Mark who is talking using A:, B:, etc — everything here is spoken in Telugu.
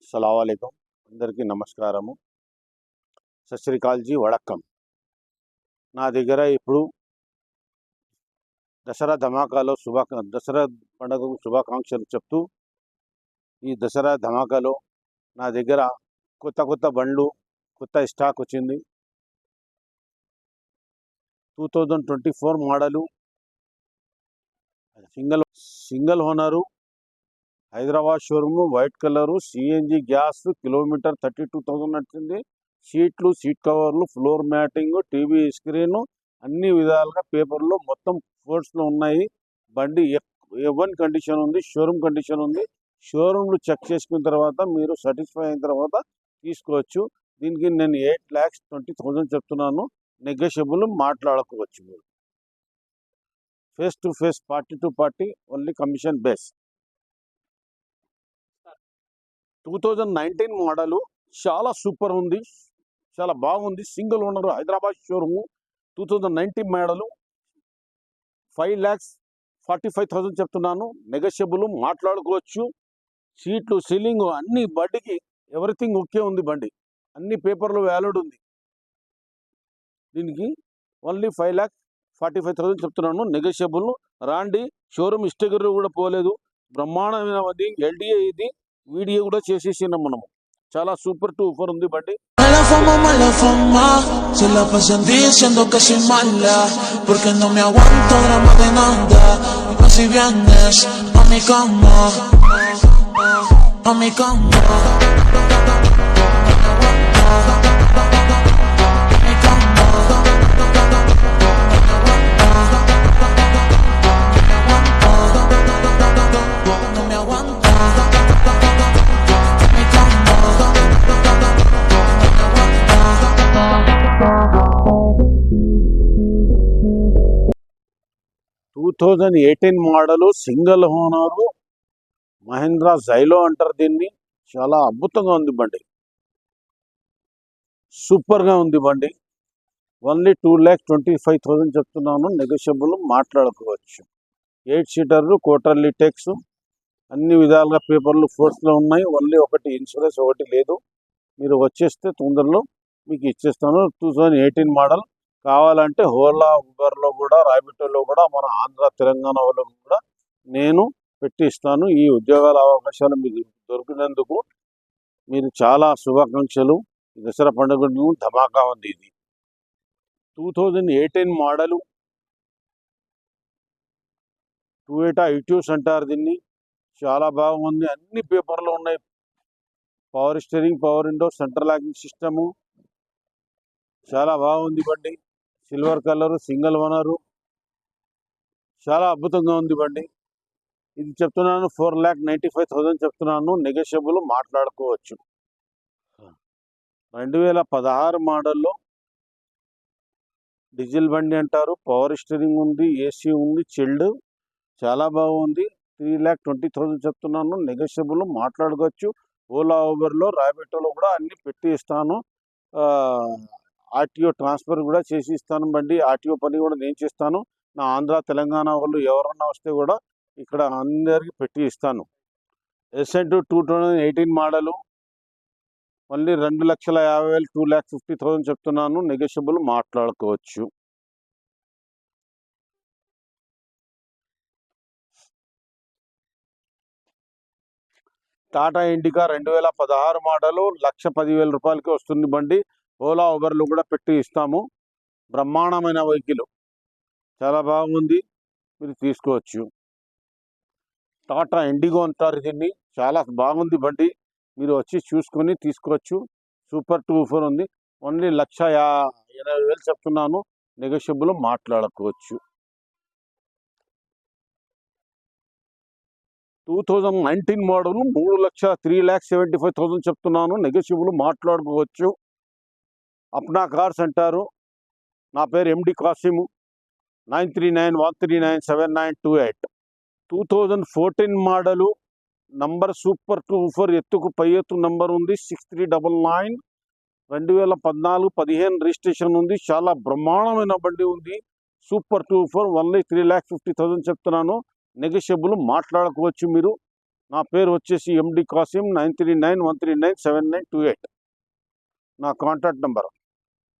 A: अस्सलामुअलैकुम అందరికీ నమస్కారము సత్ శ్రీ అకాల్ జీ వడక్కం నా దగ్గర ఇప్పుడు దసరా ధమాకాలో దసరా పండుగకు శుభాకాంక్షలు చెప్తూ ఈ దసరా ధమాకాలో నా దగ్గర కొత్త బండ్లు కొత్త స్టాక్ వచ్చింది 2024 model single owner Hyderabad showroom white colour CNG gas kilometer 32,000 నడిచింది. సీట్లు సీట్ కవర్లు ఫ్లోర్ మ్యాటింగ్ టీవీ స్క్రీన్ అన్ని విధాలుగా పేపర్లు మొత్తం ఫోర్స్లో ఉన్నాయి. బండి A1 కండిషన్ ఉంది, షోరూమ్ కండిషన్ ఉంది. షోరూమ్లు చెక్ చేసుకున్న తర్వాత మీరు సాటిస్ఫై అయిన తర్వాత తీసుకోవచ్చు. దీనికి నేను 8,20,000 చెప్తున్నాను. నెగోషియబుల్ మాట్లాడుకోవచ్చు. మీరు face to face party to party only commission base. 2019 model చాలా సూపర్ ఉంది, చాలా బాగుంది. Single owner Hyderabad showroom 2019 model 5,45,000 చెప్తున్నాను. నెగోషియబుల్ మాట్లాడుకోవచ్చు. సీట్లు సీలింగ్ అన్ని బండికి ఎవ్రీథింగ్ ఓకే ఉంది. బండి అన్ని పేపర్లు వ్యాలిడ్ ఉంది. దీనికి ఓన్లీ 5,45,000 చెప్తున్నాను. నెగోషియబుల్ రాండి. షోరూమ్ స్టిక్కర్ కూడా పోలేదు. బ్రహ్మాండమైనది. LDA ఇది. వీడియో కూడా చేసేసినాం మనము. చాలా సూపర్ టూపర్ ఉంది బండి.
B: Mala fama, se la pasan diciendo que soy mala, porque no me aguanto drama de nada. Pero si vienes a mi cama, a mi cama.
A: Two 2018 model single owner Mahindra Xylo అంటారు దీన్ని. చాలా అద్భుతంగా ఉంది బండి, సూపర్గా ఉంది బండి. ఓన్లీ 2,25,000 చెప్తున్నాను. నెగోషియబుల్ మాట్లాడుకోవచ్చు. 8 సీటర్లు క్వార్టర్లీ టెక్స్ అన్ని విధాలుగా పేపర్లు ఫోర్స్లో ఉన్నాయి. ఓన్లీ ఒకటి ఇన్సూరెన్స్ ఒకటి లేదు. మీరు వచ్చేస్తే తొందరలో మీకు ఇచ్చేస్తాను. 2018 మోడల్ కావాలంటే ఓలా ఉబర్లో కూడా ర్యాపిడోలో కూడా మన ఆంధ్ర తెలంగాణ వాళ్ళకు కూడా నేను పెట్టి ఇస్తాను. ఈ ఉద్యోగాల అవకాశాలు మీకు దొరికినందుకు మీరు చాలా శుభాకాంక్షలు. దసరా పండుగ ధమాకా ఉంది. ఇది 2018 మోడలు టొయోటా ఇట్యూస్ అంటారు దీన్ని. చాలా బాగుంది. అన్ని పేపర్లు ఉన్నాయి. Power steering, power window, central locking system చాలా బాగుంది బండి. సిల్వర్ కలరు, సింగిల్ ఓనరు, చాలా అద్భుతంగా ఉంది బండి. ఇది చెప్తున్నాను 4,95,000 చెప్తున్నాను. నెగోషియబుల్ మాట్లాడుకోవచ్చు. 2016 మోడల్లో డీజిల్ బండి అంటారు. పవర్ స్టీరింగ్ ఉంది, ఏసీ ఉంది, చిల్డ్, చాలా బాగుంది. 3,20,000 చెప్తున్నాను. నెగోషియబుల్ మాట్లాడుకోవచ్చు. ఓలా ఊబర్లో ర్యాపిడోలో కూడా అన్ని పెట్టి ఇస్తాను. ఆర్టీఓ ట్రాన్స్ఫర్ కూడా చేసి ఇస్తాను. బండి ఆర్టీఓ పని కూడా నేను చేస్తాను. నా ఆంధ్ర తెలంగాణ వాళ్ళు ఎవరన్నా వస్తే కూడా ఇక్కడ అందరికీ పెట్టి ఇస్తాను. ఎసెంట్ 2018 మోడలు మళ్ళీ 2,50,000 2,50,000 చెప్తున్నాను. నెగోషియబుల్ మాట్లాడుకోవచ్చు. టాటా ఇండికా 2016 మోడలు 1,10,000 రూపాయలకి వస్తుంది బండి. ఓలా ఉబర్లు కూడా పెట్టి ఇస్తాము. బ్రహ్మాండమైన వెహికల్, చాలా బాగుంది. మీరు తీసుకోవచ్చు. టాటా ఇండిగో అంటారు దీన్ని. చాలా బాగుంది బండి. మీరు వచ్చి చూసుకొని తీసుకోవచ్చు. సూపర్ టూఫర్ ఉంది. ఓన్లీ 1,80,000 చెప్తున్నాను. నెగోషియబుల్ మాట్లాడుకోవచ్చు. 2019 మోడల్ 3,75,000 చెప్తున్నాను. నెగోషియబుల్ మాట్లాడుకోవచ్చు. అప్నా కార్స్ అంటారు. నా పేరు MD కాసిము. 9391397928. 2014 మోడలు నంబర్ సూపర్ టూఫర్, ఎత్తుకు పై ఎత్తు నంబర్ ఉంది. 6399. 2014-15 రిజిస్ట్రేషన్ ఉంది. చాలా బ్రహ్మాండమైన బండి ఉంది. సూపర్ టూఫర్. ఓన్లీ 3,50,000 చెప్తున్నాను. నెగోషియబుల్ మాట్లాడుకోవచ్చు. మీరు నా పేరు వచ్చేసి ఎండి కాసిం 9391397928 నా కాంటాక్ట్ నెంబర్.